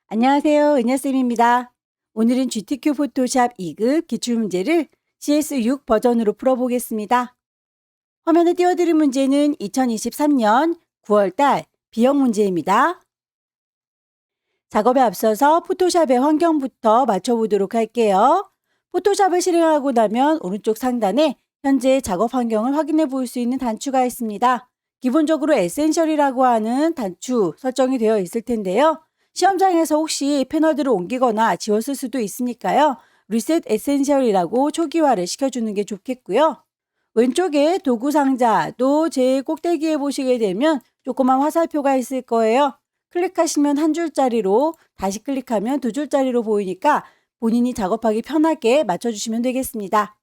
안녕하세요. 은하쌤입니다. 오늘은 GTQ 포토샵 2급 기출문제를 CS6 버전으로 풀어보겠습니다. 화면에 띄워드린 문제는 2023년 9월달 B형 문제입니다. 작업에 앞서서 포토샵의 환경부터 맞춰보도록 할게요. 포토샵을 실행하고 나면 오른쪽 상단에 현재 작업 환경을 확인해 볼 수 있는 단추가 있습니다. 기본적으로 에센셜이라고 하는 단추 설정이 되어 있을 텐데요. 시험장에서 혹시 패널들을 옮기거나 지웠을 수도 있으니까요. 리셋 에센셜이라고 초기화를 시켜주는 게 좋겠고요. 왼쪽에 도구 상자도 제일 꼭대기에 보시게 되면 조그만 화살표가 있을 거예요. 클릭하시면 한 줄짜리로, 다시 클릭하면 두 줄짜리로 보이니까 본인이 작업하기 편하게 맞춰주시면 되겠습니다.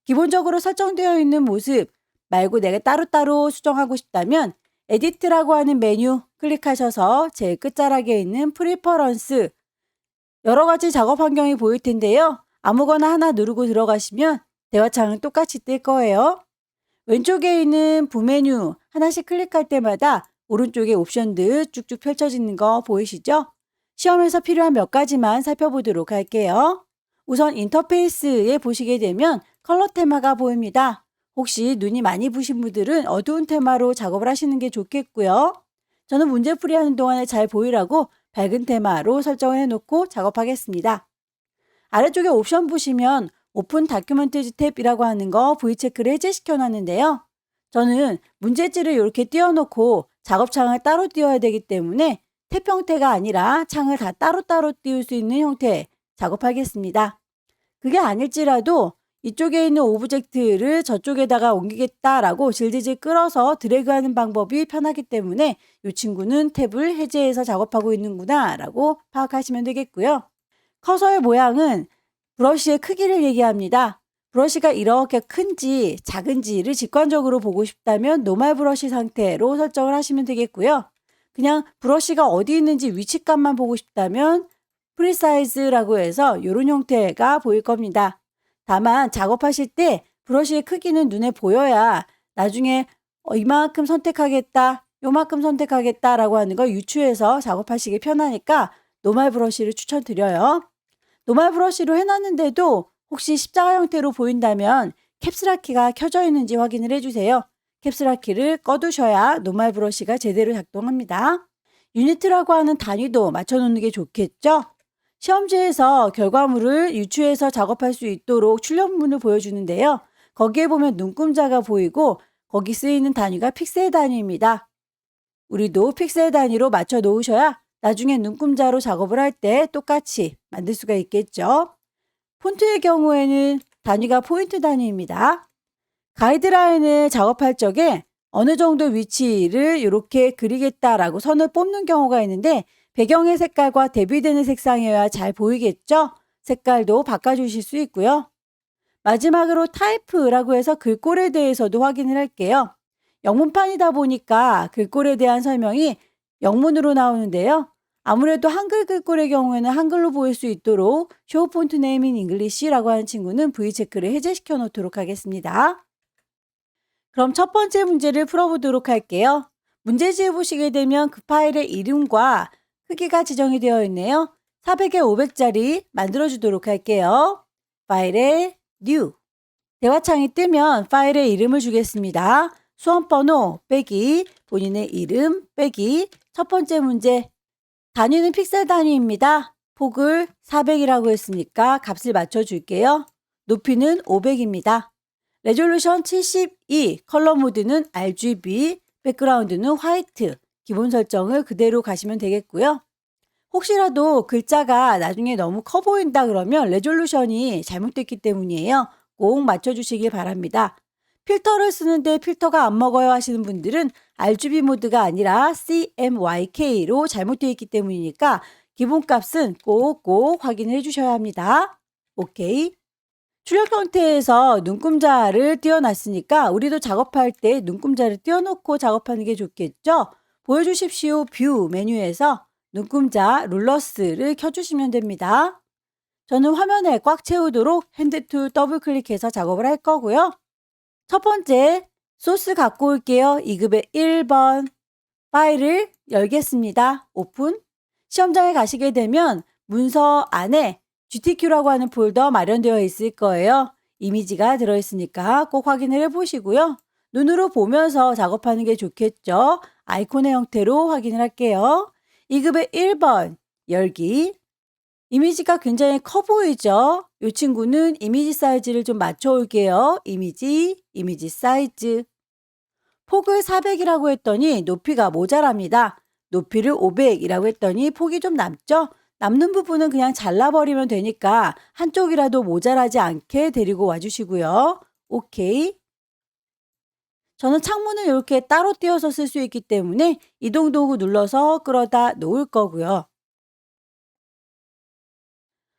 기본적으로 설정되어 있는 모습 말고 내가 따로따로 수정하고 싶다면 에디트라고 하는 메뉴 클릭하셔서 제일 끝자락에 있는 프리퍼런스 여러 가지 작업 환경이 보일 텐데요. 아무거나 하나 누르고 들어가시면 대화창은 똑같이 뜰 거예요. 왼쪽에 있는 부메뉴 하나씩 클릭할 때마다 오른쪽에 옵션들 쭉쭉 펼쳐지는 거 보이시죠? 시험에서 필요한 몇 가지만 살펴보도록 할게요. 우선 인터페이스에 보시게 되면 컬러 테마가 보입니다. 혹시 눈이 많이 부신 분들은 어두운 테마로 작업을 하시는 게 좋겠고요. 저는 문제풀이 하는 동안에 잘 보이라고 밝은 테마로 설정을 해놓고 작업하겠습니다. 아래쪽에 옵션 보시면 오픈 다큐멘터리 탭이라고 하는 거 V체크를 해제시켜 놨는데요. 저는 문제지를 이렇게 띄워놓고 작업창을 따로 띄워야 되기 때문에 탭 형태가 아니라 창을 다 따로따로 띄울 수 있는 형태 작업하겠습니다. 그게 아닐지라도 이쪽에 있는 오브젝트를 저쪽에다가 옮기겠다라고 질질 끌어서 드래그하는 방법이 편하기 때문에 이 친구는 탭을 해제해서 작업하고 있는구나 라고 파악하시면 되겠고요. 커서의 모양은 브러쉬의 크기를 얘기합니다. 브러쉬가 이렇게 큰지 작은지를 직관적으로 보고 싶다면 노멀 브러쉬 상태로 설정을 하시면 되겠고요. 그냥 브러쉬가 어디 있는지 위치감만 보고 싶다면 프리사이즈라고 해서 이런 형태가 보일 겁니다. 다만 작업하실 때 브러쉬의 크기는 눈에 보여야 나중에 이만큼 선택하겠다, 요만큼 선택하겠다 라고 하는 걸 유추해서 작업하시기 편하니까 노멀 브러쉬를 추천드려요. 노멀 브러쉬로 해놨는데도 혹시 십자가 형태로 보인다면 캡슐 키가 켜져 있는지 확인을 해주세요. 캡슐 키를 꺼두셔야 노멀 브러쉬가 제대로 작동합니다. 유니트라고 하는 단위도 맞춰놓는 게 좋겠죠? 시험지에서 결과물을 유추해서 작업할 수 있도록 출력문을 보여주는데요. 거기에 보면 눈금자가 보이고 거기 쓰이는 단위가 픽셀 단위입니다. 우리도 픽셀 단위로 맞춰 놓으셔야 나중에 눈금자로 작업을 할 때 똑같이 만들 수가 있겠죠. 폰트의 경우에는 단위가 포인트 단위입니다. 가이드라인을 작업할 적에 어느 정도 위치를 이렇게 그리겠다라고 선을 뽑는 경우가 있는데 배경의 색깔과 대비되는 색상이어야 잘 보이겠죠? 색깔도 바꿔주실 수 있고요. 마지막으로 타이프라고 해서 글꼴에 대해서도 확인을 할게요. 영문판이다 보니까 글꼴에 대한 설명이 영문으로 나오는데요. 아무래도 한글 글꼴의 경우에는 한글로 보일 수 있도록 Show Font Name in English라고 하는 친구는 V체크를 해제시켜 놓도록 하겠습니다. 그럼 첫 번째 문제를 풀어보도록 할게요. 문제지에 보시게 되면 그 파일의 이름과 크기가 지정이 되어 있네요. 400에 500짜리 만들어주도록 할게요. 파일에 New 대화창이 뜨면 파일의 이름을 주겠습니다. 수험번호 빼기 본인의 이름 빼기 첫 번째 문제 단위는 픽셀 단위입니다. 폭을 400이라고 했으니까 값을 맞춰줄게요. 높이는 500입니다. 레졸루션 72 컬러 모드는 RGB 백그라운드는 화이트 기본 설정을 그대로 가시면 되겠고요. 혹시라도 글자가 나중에 너무 커 보인다 그러면 레졸루션이 잘못됐기 때문이에요. 꼭 맞춰주시길 바랍니다. 필터를 쓰는데 필터가 안 먹어요 하시는 분들은 RGB 모드가 아니라 CMYK로 잘못되어 있기 때문이니까 기본값은 꼭꼭 확인해 주셔야 합니다. 오케이. 출력 형태에서 눈금자를 띄워놨으니까 우리도 작업할 때 눈금자를 띄워놓고 작업하는 게 좋겠죠? 보여주십시오 뷰 메뉴에서 눈금자 룰러스를 켜주시면 됩니다. 저는 화면에 꽉 채우도록 핸드툴 더블 클릭해서 작업을 할 거고요. 첫 번째 소스 갖고 올게요. 2급의 1번 파일을 열겠습니다. 오픈 시험장에 가시게 되면 문서 안에 GTQ라고 하는 폴더 마련되어 있을 거예요. 이미지가 들어있으니까 꼭 확인을 해보시고요. 눈으로 보면서 작업하는 게 좋겠죠. 아이콘의 형태로 확인을 할게요. 2급의 1번, 열기. 이미지가 굉장히 커 보이죠? 이 친구는 이미지 사이즈를 좀 맞춰 올게요. 이미지 사이즈. 폭을 400이라고 했더니 높이가 모자랍니다. 높이를 500이라고 했더니 폭이 좀 남죠? 남는 부분은 그냥 잘라버리면 되니까 한쪽이라도 모자라지 않게 데리고 와주시고요. 오케이. 저는 창문을 이렇게 따로 띄어서 쓸 수 있기 때문에 이동 도구 눌러서 끌어다 놓을 거고요.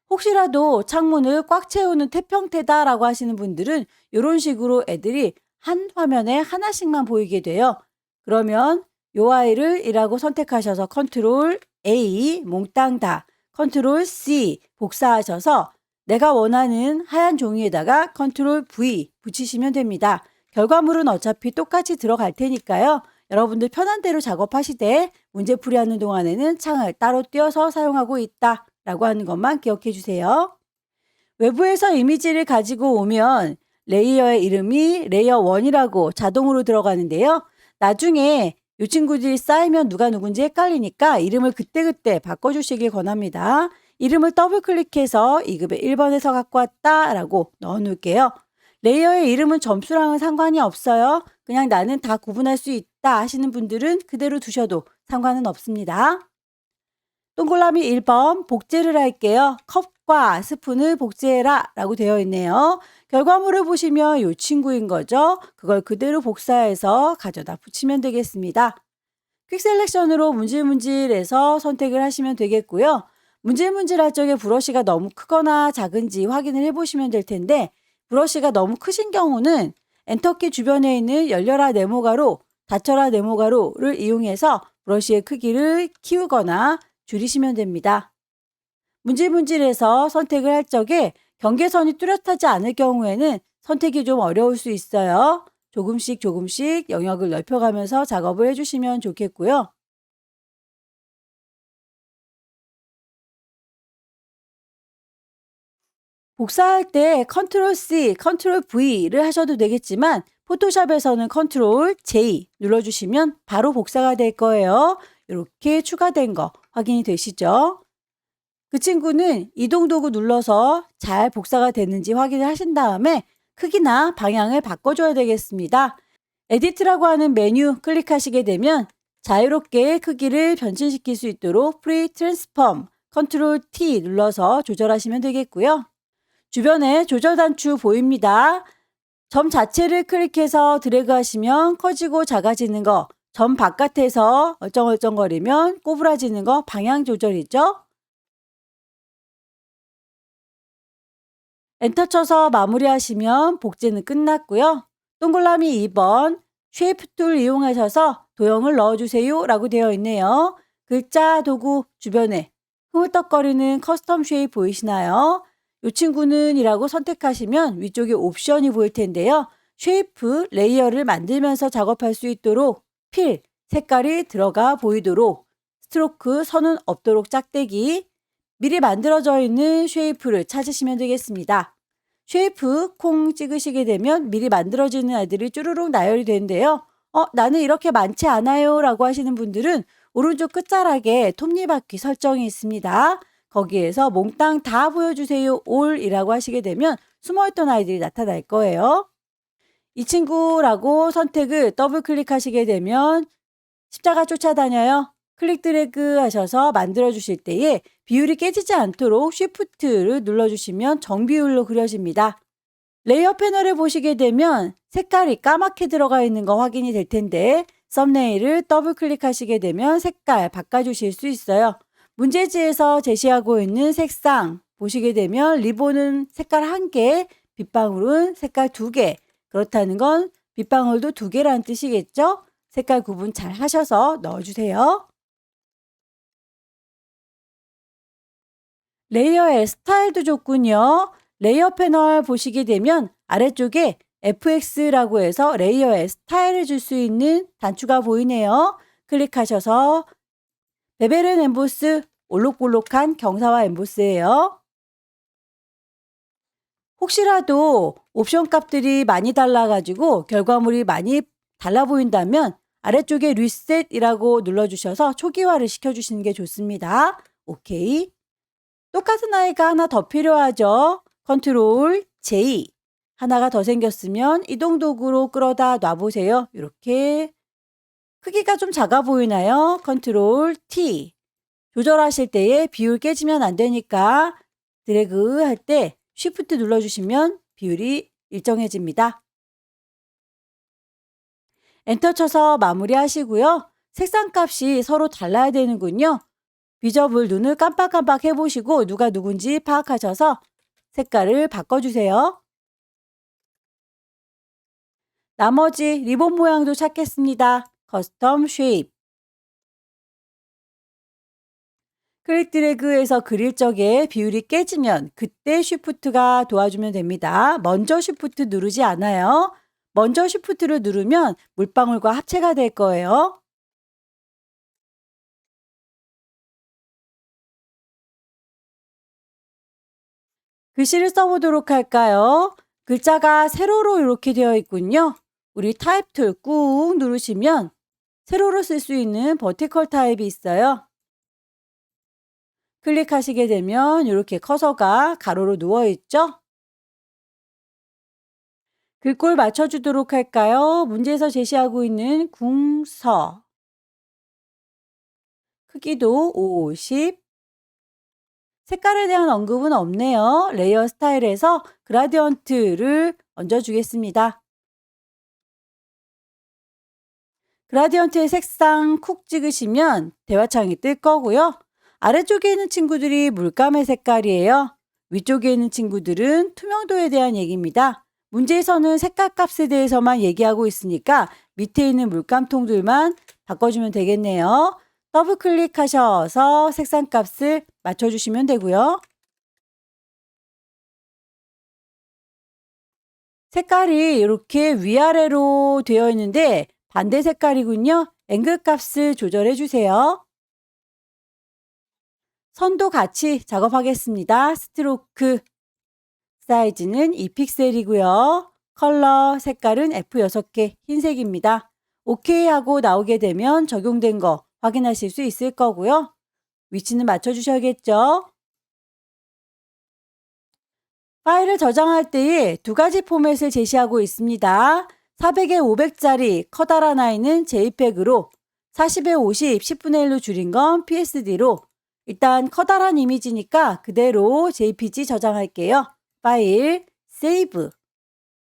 혹시라도 창문을 꽉 채우는 태평태다라고 하시는 분들은 이런 식으로 애들이 한 화면에 하나씩만 보이게 돼요. 그러면 요 아이를 이라고 선택하셔서 컨트롤 A 몽땅 다, 컨트롤 C 복사하셔서 내가 원하는 하얀 종이에다가 컨트롤 V 붙이시면 됩니다. 결과물은 어차피 똑같이 들어갈 테니까요. 여러분들 편한 대로 작업하시되 문제풀이 하는 동안에는 창을 따로 띄어서 사용하고 있다 라고 하는 것만 기억해 주세요. 외부에서 이미지를 가지고 오면 레이어의 이름이 레이어 1이라고 자동으로 들어가는데요. 나중에 이 친구들이 쌓이면 누가 누군지 헷갈리니까 이름을 그때그때 바꿔주시길 권합니다. 이름을 더블 클릭해서 2급의 1번에서 갖고 왔다 라고 넣어 놓을게요. 레이어의 이름은 점수랑은 상관이 없어요. 그냥 나는 다 구분할 수 있다 하시는 분들은 그대로 두셔도 상관은 없습니다. 동그라미 1번 복제를 할게요. 컵과 스푼을 복제해라 라고 되어 있네요. 결과물을 보시면 이 친구인 거죠. 그걸 그대로 복사해서 가져다 붙이면 되겠습니다. 퀵 셀렉션으로 문질문질해서 선택을 하시면 되겠고요. 문질문질할 적에 브러쉬가 너무 크거나 작은지 확인을 해보시면 될 텐데 브러쉬가 너무 크신 경우는 엔터키 주변에 있는 열려라 네모가로, 닫혀라 네모가로를 이용해서 브러쉬의 크기를 키우거나 줄이시면 됩니다. 문질문질해서 선택을 할 적에 경계선이 뚜렷하지 않을 경우에는 선택이 좀 어려울 수 있어요. 조금씩 영역을 넓혀가면서 작업을 해주시면 좋겠고요. 복사할 때 컨트롤 C, 컨트롤 V를 하셔도 되겠지만 포토샵에서는 컨트롤 J 눌러주시면 바로 복사가 될 거예요. 이렇게 추가된 거 확인이 되시죠? 그 친구는 이동 도구 눌러서 잘 복사가 됐는지 확인을 하신 다음에 크기나 방향을 바꿔줘야 되겠습니다. 에디트라고 하는 메뉴 클릭하시게 되면 자유롭게 크기를 변신시킬 수 있도록 프리 트랜스폼 컨트롤 T 눌러서 조절하시면 되겠고요. 주변에 조절 단추 보입니다. 점 자체를 클릭해서 드래그 하시면 커지고 작아지는 거, 점 바깥에서 얼쩡얼쩡거리면 꼬부라지는 거 방향 조절이죠. 엔터 쳐서 마무리하시면 복제는 끝났고요. 동그라미 2번 쉐이프 툴 이용하셔서 도형을 넣어주세요 라고 되어 있네요. 글자 도구 주변에 흐물떡거리는 커스텀 쉐이프 보이시나요? 이 친구는 이라고 선택하시면 위쪽에 옵션이 보일 텐데요. 쉐이프 레이어를 만들면서 작업할 수 있도록 필, 색깔이 들어가 보이도록 스트로크 선은 없도록 짝대기 미리 만들어져 있는 쉐이프를 찾으시면 되겠습니다. 쉐이프 콩 찍으시게 되면 미리 만들어지는 아이들이 쭈루룩 나열이 되는데요. 나는 이렇게 많지 않아요 라고 하시는 분들은 오른쪽 끝자락에 톱니바퀴 설정이 있습니다. 거기에서 몽땅 다 보여주세요 올이라고 하시게 되면 숨어있던 아이들이 나타날 거예요. 이 친구라고 선택을 더블 클릭하시게 되면 십자가 쫓아다녀요. 클릭 드래그 하셔서 만들어 주실 때에 비율이 깨지지 않도록 쉬프트를 눌러주시면 정비율로 그려집니다. 레이어 패널을 보시게 되면 색깔이 까맣게 들어가 있는 거 확인이 될 텐데 썸네일을 더블 클릭하시게 되면 색깔 바꿔주실 수 있어요. 문제지에서 제시하고 있는 색상 보시게 되면 리본은 색깔 1개, 빗방울은 색깔 2개. 그렇다는 건 빗방울도 2개라는 뜻이겠죠? 색깔 구분 잘 하셔서 넣어주세요. 레이어의 스타일도 좋군요. 레이어 패널 보시게 되면 아래쪽에 FX라고 해서 레이어의 스타일을 줄 수 있는 단추가 보이네요. 클릭하셔서 베벨 앤 엠보스 올록볼록한 경사와 엠보스예요. 혹시라도 옵션 값들이 많이 달라가지고 결과물이 많이 달라 보인다면 아래쪽에 리셋이라고 눌러주셔서 초기화를 시켜주시는 게 좋습니다. 오케이. 똑같은 아이가 하나 더 필요하죠. 컨트롤 J. 하나가 더 생겼으면 이동 도구로 끌어다 놔보세요. 이렇게. 크기가 좀 작아 보이나요? 컨트롤 T. 조절하실 때에 비율 깨지면 안 되니까 드래그 할 때 쉬프트 눌러주시면 비율이 일정해집니다. 엔터 쳐서 마무리하시고요. 색상 값이 서로 달라야 되는군요. 비저블 눈을 깜빡깜빡 해보시고 누가 누군지 파악하셔서 색깔을 바꿔주세요. 나머지 리본 모양도 찾겠습니다. 커스텀 쉐입. 클릭 드래그해서 그릴 적에 비율이 깨지면 그때 쉬프트가 도와주면 됩니다. 먼저 쉬프트 누르지 않아요. 먼저 쉬프트를 누르면 물방울과 합체가 될 거예요. 글씨를 써보도록 할까요? 글자가 세로로 이렇게 되어 있군요. 우리 타입 툴 꾹 누르시면 세로로 쓸 수 있는 버티컬 타입이 있어요. 클릭하시게 되면 이렇게 커서가 가로로 누워 있죠? 글꼴 맞춰주도록 할까요? 문제에서 제시하고 있는 궁서. 크기도 50. 색깔에 대한 언급은 없네요. 레이어 스타일에서 그라디언트를 얹어주겠습니다. 그라디언트의 색상 쿡 찍으시면 대화창이 뜰 거고요. 아래쪽에 있는 친구들이 물감의 색깔이에요. 위쪽에 있는 친구들은 투명도에 대한 얘기입니다. 문제에서는 색깔 값에 대해서만 얘기하고 있으니까 밑에 있는 물감통들만 바꿔주면 되겠네요. 더블 클릭하셔서 색상 값을 맞춰주시면 되고요. 색깔이 이렇게 위아래로 되어 있는데 반대 색깔이군요. 앵글 값을 조절해 주세요. 선도 같이 작업하겠습니다. 스트로크 사이즈는 2픽셀이고요. 컬러 색깔은 F6개 흰색입니다. OK 하고 나오게 되면 적용된 거 확인하실 수 있을 거고요. 위치는 맞춰주셔야겠죠. 파일을 저장할 때에 두 가지 포맷을 제시하고 있습니다. 400에 500짜리 커다란 아이는 JPEG으로 40에 50, 10분의 1로 줄인 건 PSD로 일단 커다란 이미지니까 그대로 JPG 저장할게요. 파일, 세이브.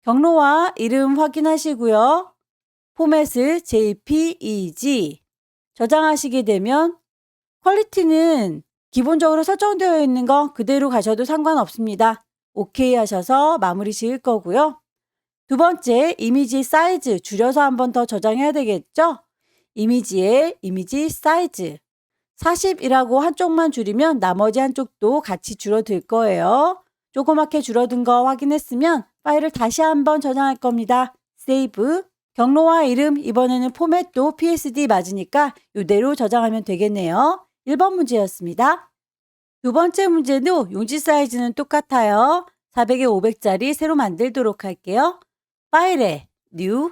경로와 이름 확인하시고요. 포맷을 JPEG. 저장하시게 되면 퀄리티는 기본적으로 설정되어 있는 거 그대로 가셔도 상관없습니다. OK 하셔서 마무리 지을 거고요. 두 번째, 이미지 사이즈 줄여서 한 번 더 저장해야 되겠죠? 이미지의 이미지 사이즈 40이라고 한쪽만 줄이면 나머지 한쪽도 같이 줄어들 거예요. 조그맣게 줄어든 거 확인했으면 파일을 다시 한번 저장할 겁니다. 세이브. 경로와 이름, 이번에는 포맷도 PSD 맞으니까 이대로 저장하면 되겠네요. 1번 문제였습니다. 두 번째 문제도 용지 사이즈는 똑같아요. 400에 500짜리 새로 만들도록 할게요. 파일에 New.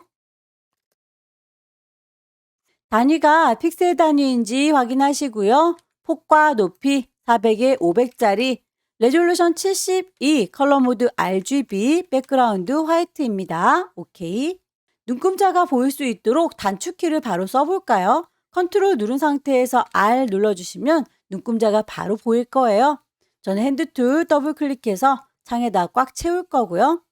단위가 픽셀 단위인지 확인하시고요. 폭과 높이 400에 500짜리 레졸루션 72 컬러 모드 RGB 백그라운드 화이트입니다. 오케이. 눈금자가 보일 수 있도록 단축키를 바로 써볼까요? 컨트롤 누른 상태에서 R 눌러주시면 눈금자가 바로 보일 거예요. 저는 핸드툴 더블 클릭해서 창에다 꽉 채울 거고요.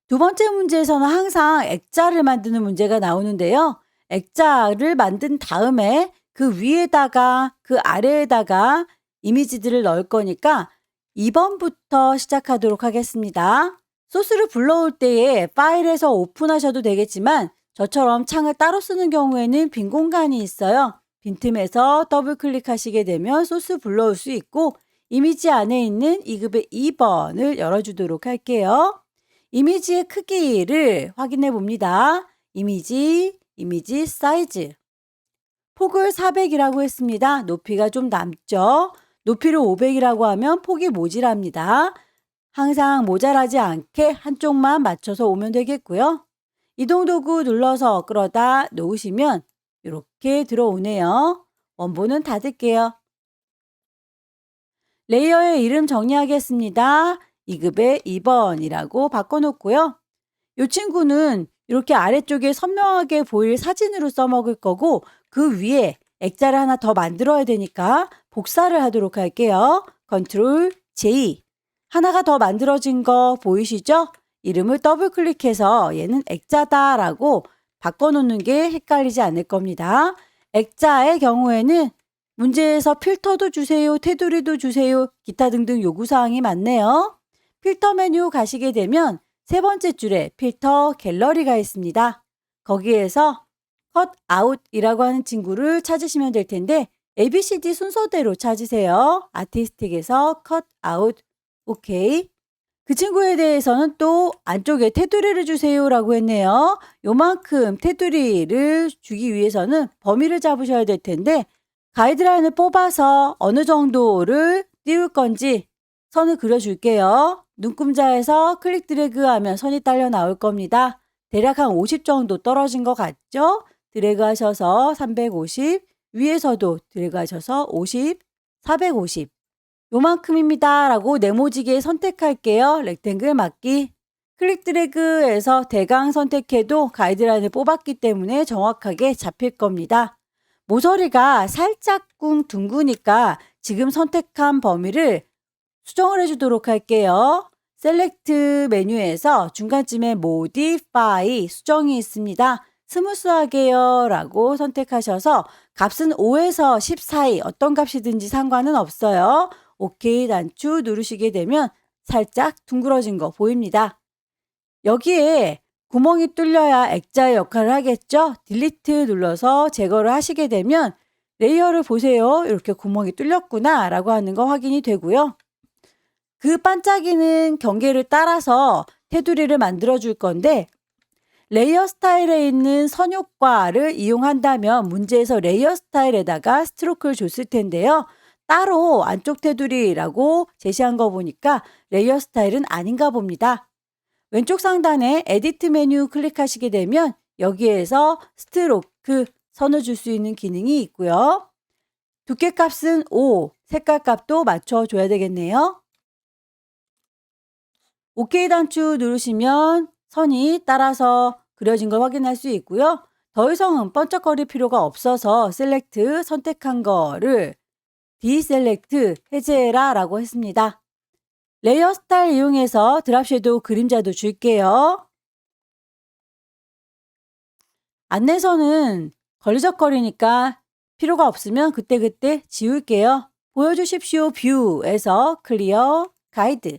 두 번째 문제에서는 항상 액자를 만드는 문제가 나오는데요. 액자를 만든 다음에 그 위에다가 그 아래에다가 이미지들을 넣을 거니까 2번부터 시작하도록 하겠습니다. 소스를 불러올 때에 파일에서 오픈하셔도 되겠지만 저처럼 창을 따로 쓰는 경우에는 빈 공간이 있어요. 빈틈에서 더블 클릭하시게 되면 소스 불러올 수 있고 이미지 안에 있는 2급의 2번을 열어주도록 할게요. 이미지의 크기를 확인해 봅니다. 이미지 사이즈. 폭을 400이라고 했습니다. 높이가 좀 남죠. 높이를 500이라고 하면 폭이 모자랍니다. 항상 모자라지 않게 한쪽만 맞춰서 오면 되겠고요. 이동 도구 눌러서 끌어다 놓으시면 이렇게 들어오네요. 원본은 닫을게요. 레이어의 이름 정리하겠습니다. 2급의 2번이라고 바꿔놓고요. 이 친구는 이렇게 아래쪽에 선명하게 보일 사진으로 써먹을 거고 그 위에 액자를 하나 더 만들어야 되니까 복사를 하도록 할게요. 컨트롤 J. 하나가 더 만들어진 거 보이시죠? 이름을 더블 클릭해서 얘는 액자다라고 바꿔놓는 게 헷갈리지 않을 겁니다. 액자의 경우에는 문제에서 필터도 주세요, 테두리도 주세요, 기타 등등 요구사항이 많네요. 필터 메뉴 가시게 되면 세 번째 줄에 필터 갤러리가 있습니다. 거기에서 컷 아웃이라고 하는 친구를 찾으시면 될 텐데 ABCD 순서대로 찾으세요. 아티스틱에서 컷 아웃. 오케이. 그 친구에 대해서는 또 안쪽에 테두리를 주세요라고 했네요. 요만큼 테두리를 주기 위해서는 범위를 잡으셔야 될 텐데 가이드라인을 뽑아서 어느 정도를 띄울 건지 선을 그려줄게요. 눈금자에서 클릭 드래그 하면 선이 딸려 나올 겁니다. 대략 한 50 정도 떨어진 것 같죠? 드래그 하셔서 350, 위에서도 드래그 하셔서 50, 450 요만큼입니다 라고 네모지게 선택할게요. 렉탱글 맞기. 클릭 드래그에서 대강 선택해도 가이드라인을 뽑았기 때문에 정확하게 잡힐 겁니다. 모서리가 살짝 둥그니까 지금 선택한 범위를 수정을 해주도록 할게요. 셀렉트 메뉴에서 중간쯤에 모디파이 수정이 있습니다. 스무스하게요 라고 선택하셔서 값은 5에서 10 사이 어떤 값이든지 상관은 없어요. 오케이 단추 누르시게 되면 살짝 둥그러진 거 보입니다. 여기에 구멍이 뚫려야 액자의 역할을 하겠죠? 딜리트 눌러서 제거를 하시게 되면 레이어를 보세요. 이렇게 구멍이 뚫렸구나 라고 하는 거 확인이 되고요. 그 반짝이는 경계를 따라서 테두리를 만들어 줄 건데 레이어 스타일에 있는 선효과를 이용한다면 문제에서 레이어 스타일에다가 스트로크를 줬을 텐데요. 따로 안쪽 테두리라고 제시한 거 보니까 레이어 스타일은 아닌가 봅니다. 왼쪽 상단에 에디트 메뉴 클릭하시게 되면 여기에서 스트로크 선을 줄 수 있는 기능이 있고요. 두께 값은 5, 색깔 값도 맞춰줘야 되겠네요. OK 단추 누르시면 선이 따라서 그려진 걸 확인할 수 있고요. 더 이상은 번쩍거릴 필요가 없어서 셀렉트 선택한 거를 디셀렉트 해제해라 라고 했습니다. 레이어 스타일 이용해서 드랍 섀도우 그림자도 줄게요. 안내선은 걸리적거리니까 필요가 없으면 그때그때 지울게요. 보여주십시오 뷰에서 클리어 가이드.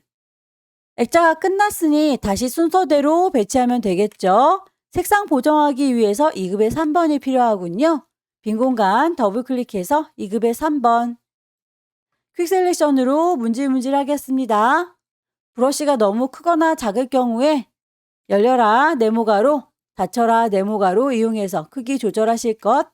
액자가 끝났으니 다시 순서대로 배치하면 되겠죠. 색상 보정하기 위해서 2급의 3번이 필요하군요. 빈 공간 더블 클릭해서 2급의 3번. 퀵 셀렉션으로 문질문질 하겠습니다. 브러쉬가 너무 크거나 작을 경우에 열려라 네모가로, 닫혀라 네모가로 이용해서 크기 조절하실 것.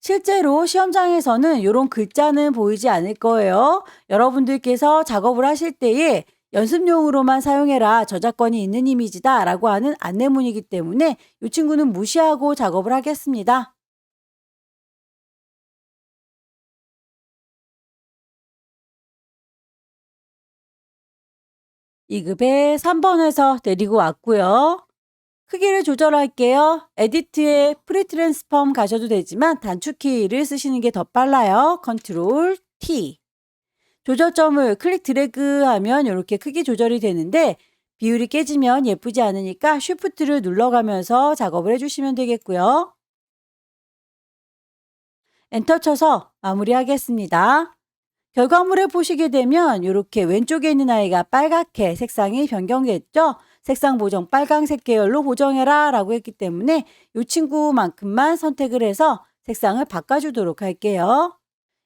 실제로 시험장에서는 이런 글자는 보이지 않을 거예요. 여러분들께서 작업을 하실 때에 연습용으로만 사용해라 저작권이 있는 이미지다 라고 하는 안내문이기 때문에 이 친구는 무시하고 작업을 하겠습니다. (2급의 3번에서) 내리고 왔고요. 크기를 조절할게요. 에디트에 프리트랜스폼 가셔도 되지만 단축키를 쓰시는 게 더 빨라요. 컨트롤 T. 조절점을 클릭 드래그 하면 이렇게 크기 조절이 되는데 비율이 깨지면 예쁘지 않으니까 쉬프트를 눌러가면서 작업을 해주시면 되겠고요. 엔터 쳐서 마무리하겠습니다. 결과물을 보시게 되면 이렇게 왼쪽에 있는 아이가 빨갛게 색상이 변경됐죠. 색상 보정 빨강색 계열로 보정해라 라고 했기 때문에 이 친구만큼만 선택을 해서 색상을 바꿔주도록 할게요.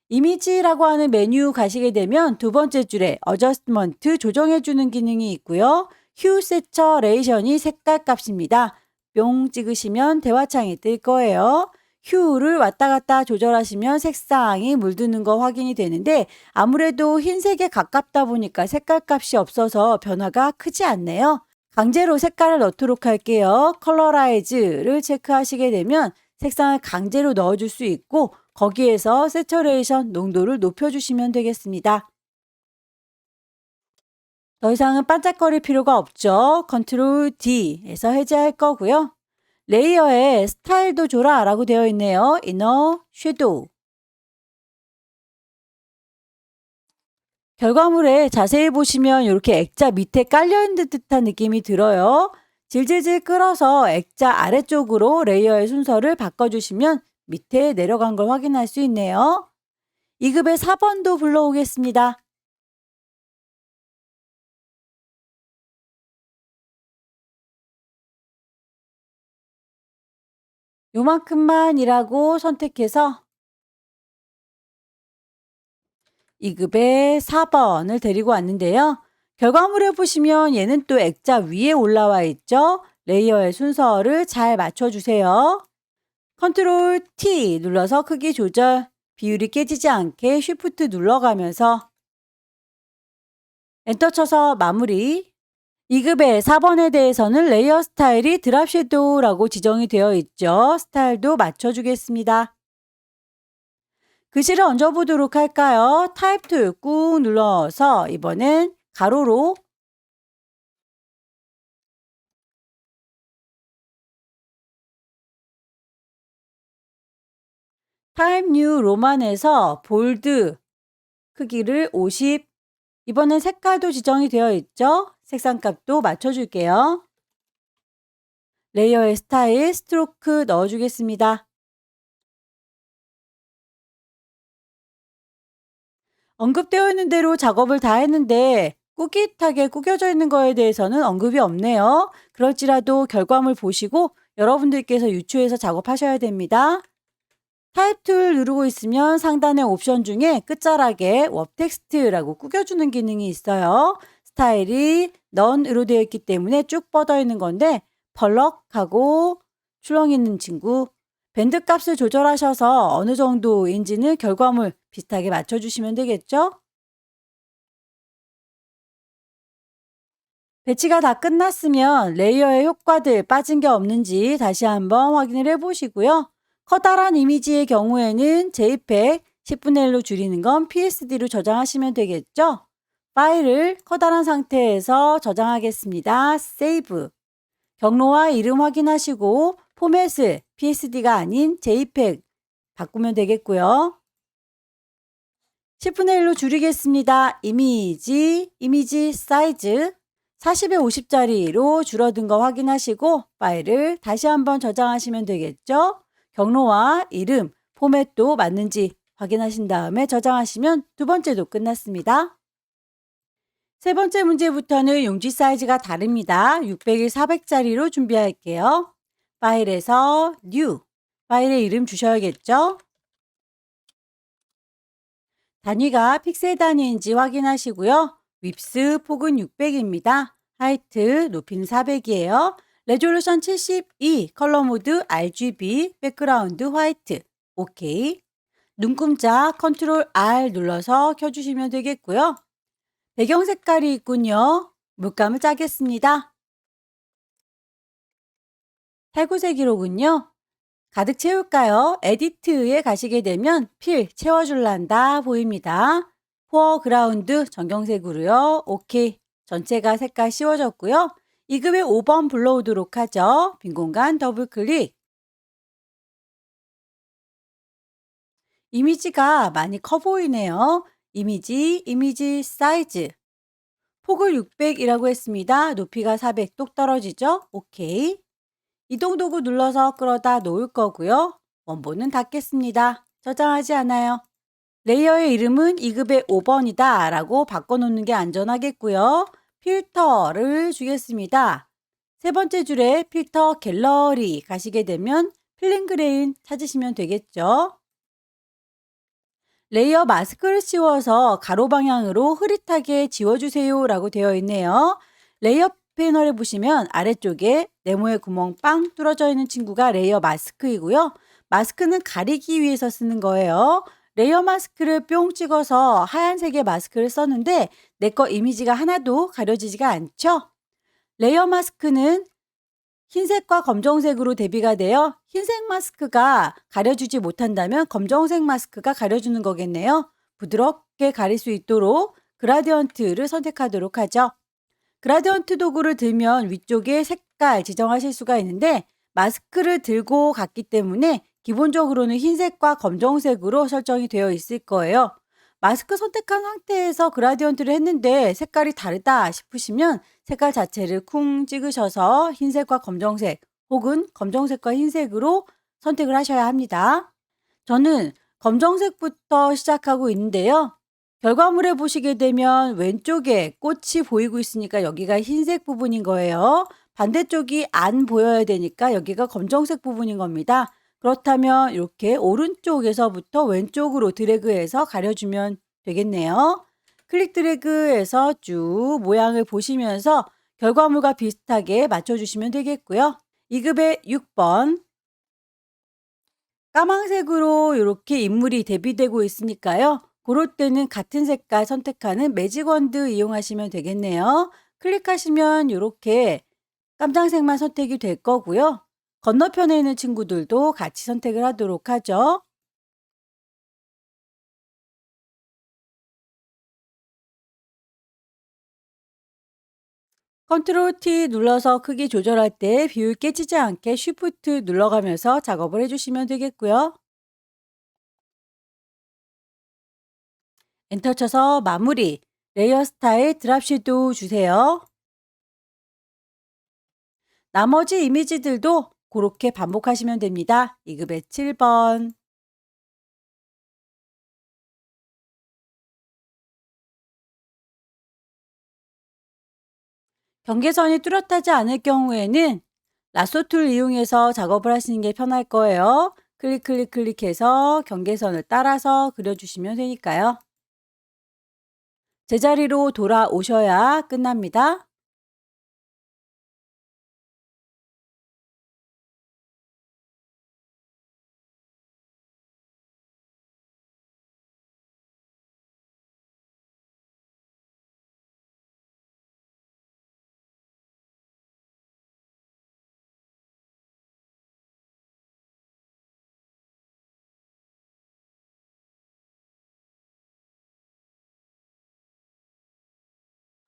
이미지라고 하는 메뉴 가시게 되면 두 번째 줄에 어저스트먼트 조정해주는 기능이 있고요. 휴 세처레이션이 색깔 값입니다. 뿅 찍으시면 대화창이 뜰 거예요. 휴를 왔다 갔다 조절하시면 색상이 물드는 거 확인이 되는데 아무래도 흰색에 가깝다 보니까 색깔 값이 없어서 변화가 크지 않네요. 강제로 색깔을 넣도록 할게요. 컬러라이즈를 체크하시게 되면 색상을 강제로 넣어줄 수 있고 거기에서 세처레이션 농도를 높여주시면 되겠습니다. 더 이상은 반짝거릴 필요가 없죠. 컨트롤 D에서 해제할 거고요. 레이어에 스타일도 줘라 라고 되어 있네요. 이너 섀도우. 결과물에 자세히 보시면 이렇게 액자 밑에 깔려있는 듯한 느낌이 들어요. 질질질 끌어서 액자 아래쪽으로 레이어의 순서를 바꿔주시면 밑에 내려간 걸 확인할 수 있네요. 2급의 4번도 불러오겠습니다. 요만큼만이라고 선택해서 2급의 4번을 데리고 왔는데요. 결과물에 보시면 얘는 또 액자 위에 올라와 있죠. 레이어의 순서를 잘 맞춰주세요. 컨트롤 T 눌러서 크기 조절, 비율이 깨지지 않게 쉬프트 눌러가면서 엔터 쳐서 마무리. 2급의 4번에 대해서는 레이어 스타일이 드랍 섀도우라고 지정이 되어 있죠. 스타일도 맞춰주겠습니다. 글씨를 얹어보도록 할까요? 타입 툴 꾹 눌러서 이번엔 가로로 타입 뉴 로만에서 볼드 크기를 50, 이번엔 색깔도 지정이 되어 있죠? 색상 값도 맞춰줄게요. 레이어의 스타일, 스트로크 넣어주겠습니다. 언급되어 있는 대로 작업을 다 했는데 꿋깃하게 구겨져 있는 거에 대해서는 언급이 없네요. 그럴지라도 결과물 보시고 여러분들께서 유추해서 작업하셔야 됩니다. 타입 툴 누르고 있으면 상단의 옵션 중에 끝자락에 웹 텍스트라고 구겨주는 기능이 있어요. 스타일이 넌으로 되어 있기 때문에 쭉 뻗어 있는 건데 펄럭하고 출렁 있는 친구, 밴드 값을 조절하셔서 어느 정도인지는 결과물 비슷하게 맞춰주시면 되겠죠? 배치가 다 끝났으면 레이어의 효과들 빠진 게 없는지 다시 한번 확인을 해보시고요. 커다란 이미지의 경우에는 JPEG 10분의 1로 줄이는 건 PSD로 저장하시면 되겠죠? 파일을 커다란 상태에서 저장하겠습니다. 세이브. 경로와 이름 확인하시고 포맷을 PSD가 아닌 JPEG 바꾸면 되겠고요. 10분의 1로 줄이겠습니다. 이미지 사이즈 40에 50짜리로 줄어든 거 확인하시고 파일을 다시 한번 저장하시면 되겠죠. 경로와 이름, 포맷도 맞는지 확인하신 다음에 저장하시면 두 번째도 끝났습니다. 세 번째 문제부터는 용지 사이즈가 다릅니다. 600일 400짜리로 준비할게요. 파일에서 New, 파일의 이름 주셔야겠죠. 단위가 픽셀 단위인지 확인하시고요. 윕스 폭은 600입니다. 하이트 높이는 400이에요. 레졸루션 72, 컬러 모드 RGB, 백그라운드 화이트. 오케이. 눈금자 컨트롤 R 눌러서 켜주시면 되겠고요. 배경 색깔이 있군요. 물감을 짜겠습니다. 탈구색이로군요. 가득 채울까요? 에디트에 가시게 되면 필 채워줄란다 보입니다. 포어그라운드 전경색으로요. 오케이. 전체가 색깔 씌워졌고요. 2급의 5번 불러오도록 하죠. 빈 공간 더블 클릭. 이미지가 많이 커 보이네요. 이미지 사이즈. 폭을 600이라고 했습니다. 높이가 400 똑 떨어지죠? 오케이. 이동 도구 눌러서 끌어다 놓을 거고요. 원본은 닫겠습니다. 저장하지 않아요. 레이어의 이름은 2급의 5번이다 라고 바꿔놓는 게 안전하겠고요. 필터를 주겠습니다. 세 번째 줄에 필터 갤러리 가시게 되면 필링 그레인 찾으시면 되겠죠. 레이어 마스크를 씌워서 가로 방향으로 흐릿하게 지워주세요 라고 되어 있네요. 레이어 패널에 보시면 아래쪽에 네모의 구멍 빵 뚫어져 있는 친구가 레이어 마스크이고요. 마스크는 가리기 위해서 쓰는 거예요. 레이어 마스크를 뿅 찍어서 하얀색의 마스크를 썼는데 내 거 이미지가 하나도 가려지지가 않죠? 레이어 마스크는 흰색과 검정색으로 대비가 되어 흰색 마스크가 가려주지 못한다면 검정색 마스크가 가려주는 거겠네요. 부드럽게 가릴 수 있도록 그라디언트를 선택하도록 하죠. 그라디언트 도구를 들면 위쪽에 색깔 지정하실 수가 있는데 마스크를 들고 갔기 때문에 기본적으로는 흰색과 검정색으로 설정이 되어 있을 거예요. 마스크 선택한 상태에서 그라디언트를 했는데 색깔이 다르다 싶으시면 색깔 자체를 쿵 찍으셔서 흰색과 검정색 혹은 검정색과 흰색으로 선택을 하셔야 합니다. 저는 검정색부터 시작하고 있는데요. 결과물에 보시게 되면 왼쪽에 꽃이 보이고 있으니까 여기가 흰색 부분인 거예요. 반대쪽이 안 보여야 되니까 여기가 검정색 부분인 겁니다. 그렇다면 이렇게 오른쪽에서부터 왼쪽으로 드래그해서 가려주면 되겠네요. 클릭 드래그해서 쭉 모양을 보시면서 결과물과 비슷하게 맞춰주시면 되겠고요. 2급의 6번 까망색으로 이렇게 인물이 대비되고 있으니까요. 그럴 때는 같은 색깔 선택하는 매직 원드 이용하시면 되겠네요. 클릭하시면 이렇게 깜장색만 선택이 될 거고요. 건너편에 있는 친구들도 같이 선택을 하도록 하죠. 컨트롤 T 눌러서 크기 조절할 때 비율 깨지지 않게 쉬프트 눌러가면서 작업을 해주시면 되겠고요. 엔터 쳐서 마무리, 레이어 스타일 드랍 섀도우 주세요. 나머지 이미지들도 그렇게 반복하시면 됩니다. 2급의 7번. 경계선이 뚜렷하지 않을 경우에는 라sso 툴 이용해서 작업을 하시는 게 편할 거예요. 클릭해서 경계선을 따라서 그려주시면 되니까요. 제자리로 돌아오셔야 끝납니다.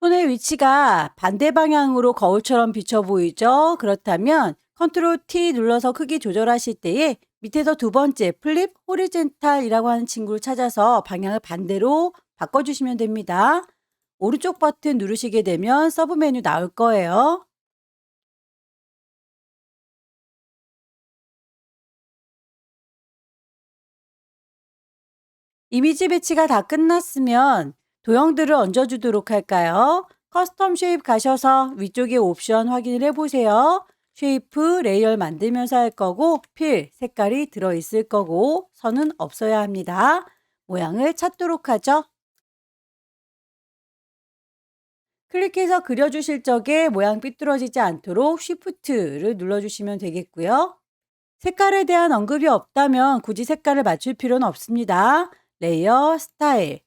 손의 위치가 반대 방향으로 거울처럼 비쳐 보이죠? 그렇다면 컨트롤 T 눌러서 크기 조절하실 때에 밑에서 두 번째 플립 호리젠탈이라고 하는 친구를 찾아서 방향을 반대로 바꿔주시면 됩니다. 오른쪽 버튼 누르시게 되면 서브 메뉴 나올 거예요. 이미지 배치가 다 끝났으면 도형들을 얹어주도록 할까요? 커스텀 쉐입 가셔서 위쪽에 옵션 확인을 해보세요. 쉐이프 레이어 만들면서 할 거고 필 색깔이 들어있을 거고 선은 없어야 합니다. 모양을 찾도록 하죠. 클릭해서 그려주실 적에 모양 삐뚤어지지 않도록 쉬프트를 눌러주시면 되겠고요. 색깔에 대한 언급이 없다면 굳이 색깔을 맞출 필요는 없습니다. 레이어, 스타일,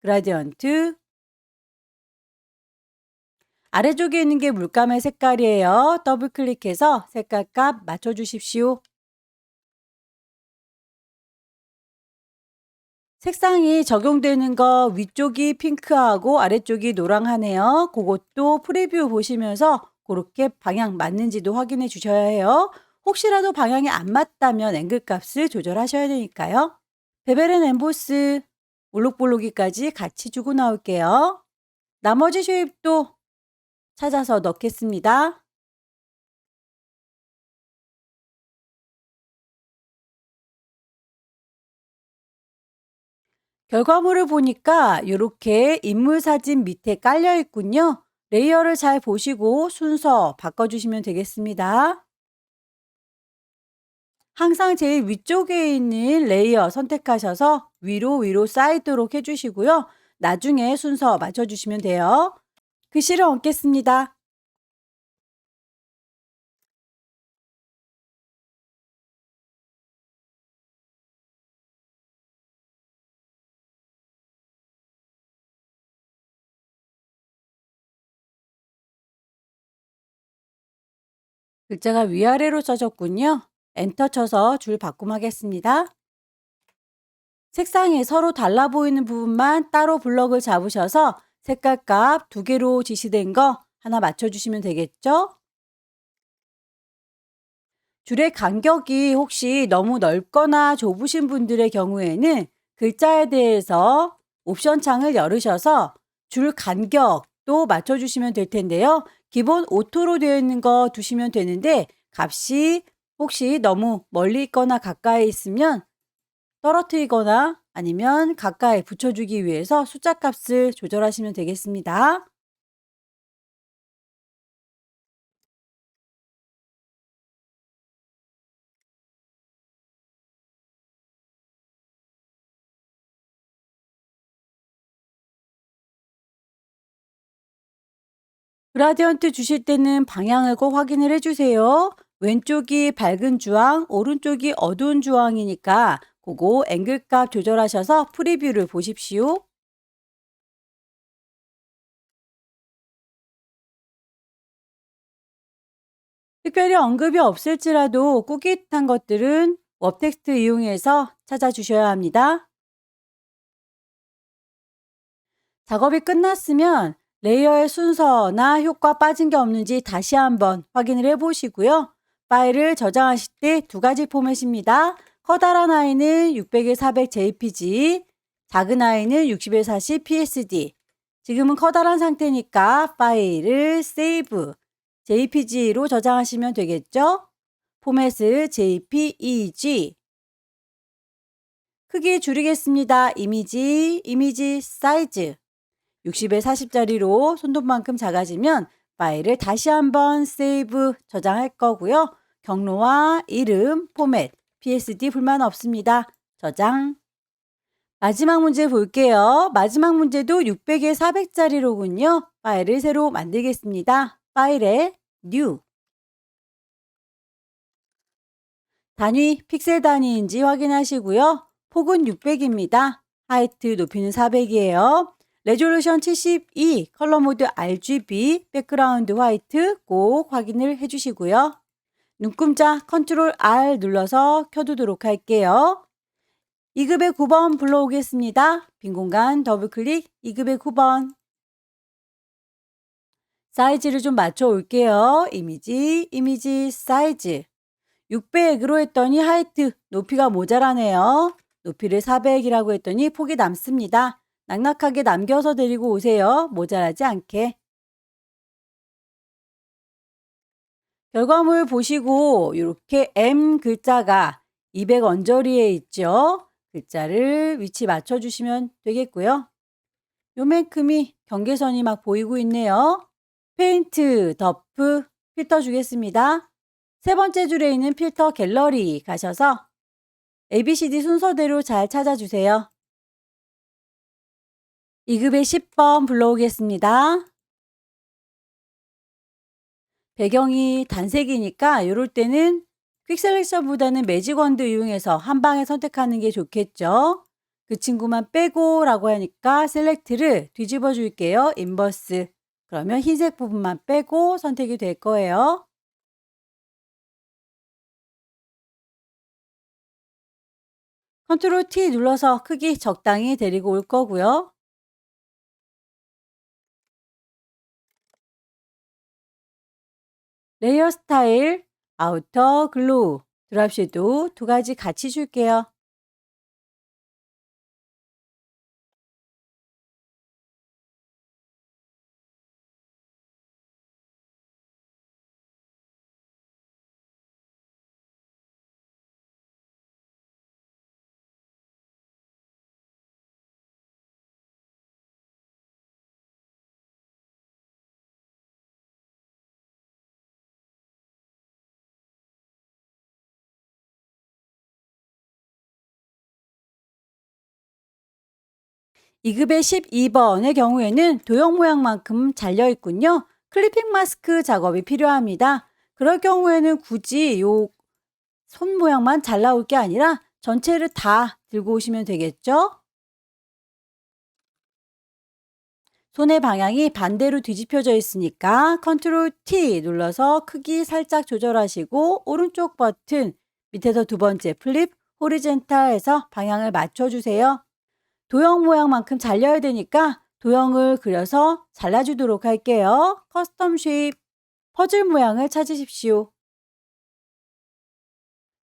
그라디언트, 아래쪽에 있는 게 물감의 색깔이에요. 더블 클릭해서 색깔 값 맞춰주십시오. 색상이 적용되는 거 위쪽이 핑크하고 아래쪽이 노랑하네요. 그것도 프리뷰 보시면서 그렇게 방향 맞는지도 확인해 주셔야 해요. 혹시라도 방향이 안 맞다면 앵글 값을 조절하셔야 되니까요. 베벨 앤 엠보스, 올록볼록이까지 같이 주고 나올게요. 나머지 쉐입도 찾아서 넣겠습니다. 결과물을 보니까 이렇게 인물 사진 밑에 깔려 있군요. 레이어를 잘 보시고 순서 바꿔주시면 되겠습니다. 항상 제일 위쪽에 있는 레이어 선택하셔서 위로 쌓이도록 해주시고요. 나중에 순서 맞춰주시면 돼요. 글씨를 얹겠습니다. 글자가 위아래로 써졌군요. 엔터 쳐서 줄 바꿈하겠습니다. 색상이 서로 달라 보이는 부분만 따로 블럭을 잡으셔서 색깔 값 2개로 지시된 거 하나 맞춰주시면 되겠죠? 줄의 간격이 혹시 너무 넓거나 좁으신 분들의 경우에는 글자에 대해서 옵션 창을 열으셔서 줄 간격도 맞춰주시면 될 텐데요. 기본 오토로 되어 있는 거 두시면 되는데 값이 혹시 너무 멀리 있거나 가까이 있으면 떨어뜨리거나 아니면 가까이 붙여주기 위해서 숫자 값을 조절하시면 되겠습니다. 그라디언트 주실 때는 방향을 꼭 확인을 해주세요. 왼쪽이 밝은 주황, 오른쪽이 어두운 주황이니까 그거 앵글 값 조절하셔서 프리뷰를 보십시오. 특별히 언급이 없을지라도 꾸깃한 것들은 웹텍스트 이용해서 찾아주셔야 합니다. 작업이 끝났으면 레이어의 순서나 효과 빠진 게 없는지 다시 한번 확인을 해 보시고요. 파일을 저장하실 때 2가지 포맷입니다. 커다란 아이는 600에 400 JPG, 작은 아이는 60에 40 PSD. 지금은 커다란 상태니까 파일을 세이브, JPG로 저장하시면 되겠죠? 포맷을 JPEG, 크기 줄이겠습니다. 이미지 사이즈. 60에 40짜리로 손톱만큼 작아지면 파일을 다시 한번 세이브 저장할 거고요. 경로와 이름, 포맷, PSD 불만 없습니다. 저장. 마지막 문제 볼게요. 마지막 문제도 600에 400짜리로군요. 파일을 새로 만들겠습니다. 파일에 New. 단위 픽셀 단위인지 확인하시고요. 폭은 600입니다. 하이트 높이는 400이에요. 레졸루션 72, 컬러 모드 RGB, 백그라운드 화이트 꼭 확인을 해주시고요. 눈금자 컨트롤 R 눌러서 켜두도록 할게요. 2급의 9번 불러오겠습니다. 빈 공간 더블 클릭 2급의 9번. 사이즈를 좀 맞춰 올게요. 이미지 사이즈. 600으로 했더니 하이트 높이가 모자라네요. 높이를 400이라고 했더니 폭이 남습니다. 낙낙하게 남겨서 데리고 오세요. 모자라지 않게. 결과물 보시고 이렇게 M 글자가 200 언저리에 있죠. 글자를 위치 맞춰주시면 되겠고요. 요만큼이 경계선이 막 보이고 있네요. 페인트, 더프, 필터 주겠습니다. 세 번째 줄에 있는 필터 갤러리 가셔서 ABCD 순서대로 잘 찾아주세요. 2급의 10번 불러오겠습니다. 배경이 단색이니까 이럴 때는 퀵 셀렉션보다는 매직 원드 이용해서 한 방에 선택하는 게 좋겠죠. 그 친구만 빼고 라고 하니까 셀렉트를 뒤집어 줄게요. 인버스. 그러면 흰색 부분만 빼고 선택이 될 거예요. 컨트롤 T 눌러서 크기 적당히 데리고 올 거고요. 레이어 스타일, 아우터, 글로우, 드랍 섀도우 2가지 같이 줄게요. 이급의 12번의 경우에는 도형 모양만큼 잘려 있군요. 클리핑 마스크 작업이 필요합니다. 그럴 경우에는 굳이 요 손 모양만 잘 나올 게 아니라 전체를 다 들고 오시면 되겠죠? 손의 방향이 반대로 뒤집혀져 있으니까 컨트롤 T 눌러서 크기 살짝 조절하시고 오른쪽 버튼 밑에서 두 번째 플립 호리젠탈에서 방향을 맞춰주세요. 도형 모양만큼 잘려야 되니까 도형을 그려서 잘라주도록 할게요. 커스텀 쉐입 퍼즐 모양을 찾으십시오.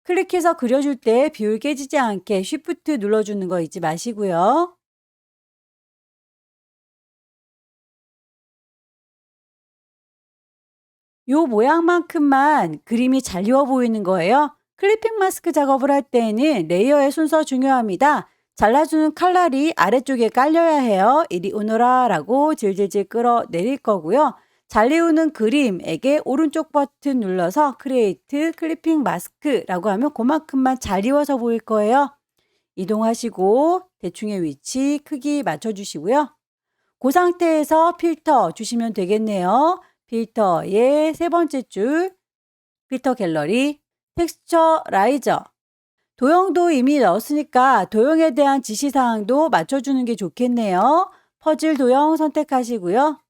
클릭해서 그려줄 때 비율 깨지지 않게 쉬프트 눌러주는 거 잊지 마시고요. 요 모양만큼만 그림이 잘 그려 보이는 거예요. 클리핑 마스크 작업을 할 때에는 레이어의 순서 중요합니다. 잘라주는 칼날이 아래쪽에 깔려야 해요. 이리 오너라 라고 질질질 끌어내릴 거고요. 잘리우는 그림에게 오른쪽 버튼 눌러서 크리에이트 클리핑 마스크라고 하면 그만큼만 잘 이워서 보일 거예요. 이동하시고 대충의 위치, 크기 맞춰주시고요. 그 상태에서 필터 주시면 되겠네요. 필터의 세 번째 줄, 필터 갤러리, 텍스처 라이저. 도형도 이미 넣었으니까 도형에 대한 지시사항도 맞춰주는 게 좋겠네요. 퍼즐 도형 선택하시고요.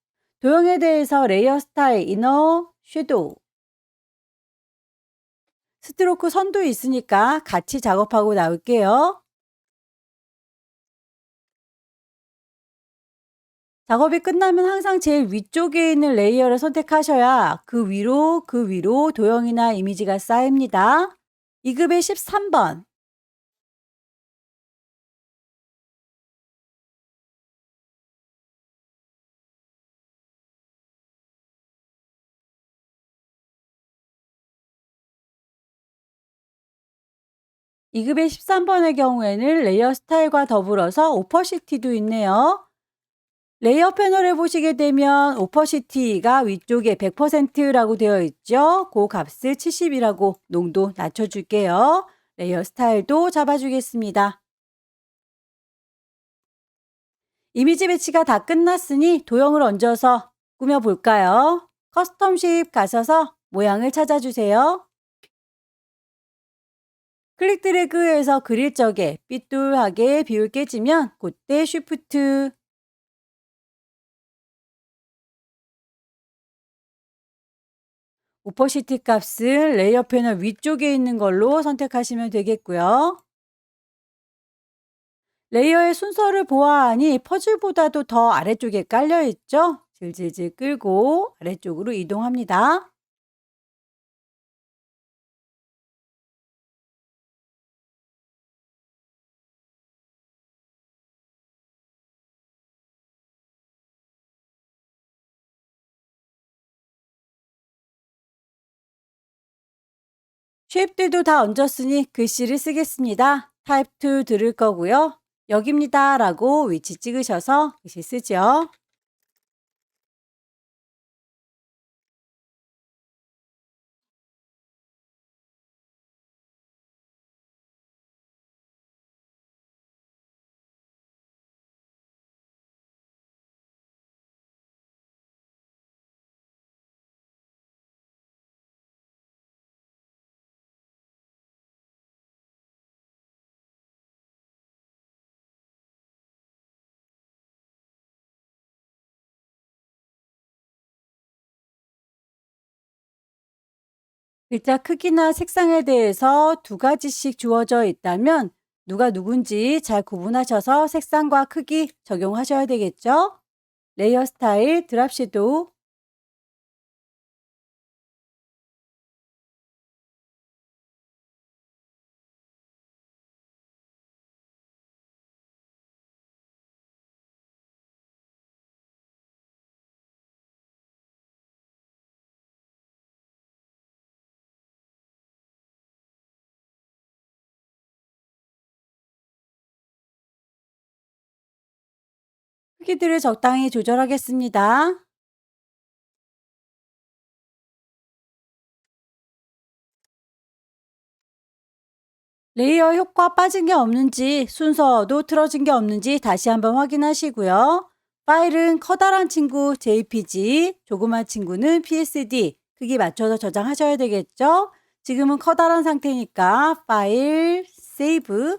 도형에 대해서 레이어 스타일, 이너, 섀도우. 스트로크 선도 있으니까 같이 작업하고 나올게요. 작업이 끝나면 항상 제일 위쪽에 있는 레이어를 선택하셔야 그 위로 도형이나 이미지가 쌓입니다. 2급의 13번. 2급의 13번의 경우에는 레이어 스타일과 더불어서 오퍼시티도 있네요. 레이어 패널을 보시게 되면 오퍼시티가 위쪽에 100%라고 되어 있죠. 그 값을 70이라고 농도 낮춰줄게요. 레이어 스타일도 잡아주겠습니다. 이미지 배치가 다 끝났으니 도형을 얹어서 꾸며볼까요? 커스텀 쉐입 가셔서 모양을 찾아주세요. 클릭 드래그해서 그릴 적에 삐뚤하게 비율 깨지면 그때 쉬프트. 오퍼시티 값을 레이어 패널 위쪽에 있는 걸로 선택하시면 되겠고요. 레이어의 순서를 보아하니 퍼즐보다도 더 아래쪽에 깔려 있죠? 질질질 끌고 아래쪽으로 이동합니다. 쉐입들도 다 얹었으니 글씨를 쓰겠습니다. 타입 2 들을 거고요. 여기입니다 라고 위치 찍으셔서 글씨 쓰죠. 글자 크기나 색상에 대해서 두 가지씩 주어져 있다면 누가 누군지 잘 구분하셔서 색상과 크기 적용하셔야 되겠죠? 레이어 스타일, 드랍 섀도우. 크기들을 적당히 조절하겠습니다. 레이어 효과 빠진 게 없는지 순서도 틀어진 게 없는지 다시 한번 확인하시고요. 파일은 커다란 친구 JPG, 조그만 친구는 PSD 크기 맞춰서 저장하셔야 되겠죠? 지금은 커다란 상태니까 파일, 세이브,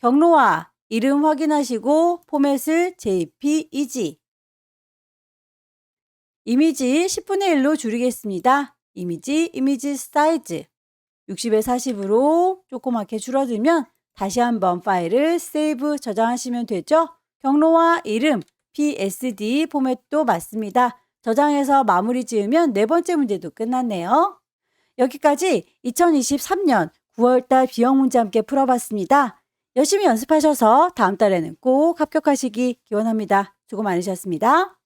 경로와 이름 확인하시고 포맷을 JPEG 이미지 10분의 1로 줄이겠습니다. 이미지 사이즈 60에 40으로 조그맣게 줄어들면 다시 한번 파일을 세이브 저장하시면 되죠. 경로와 이름, PSD 포맷도 맞습니다. 저장해서 마무리 지으면 네 번째 문제도 끝났네요. 여기까지 2023년 9월달 비형 문제 함께 풀어봤습니다. 열심히 연습하셔서 다음 달에는 꼭 합격하시기 기원합니다. 수고 많으셨습니다.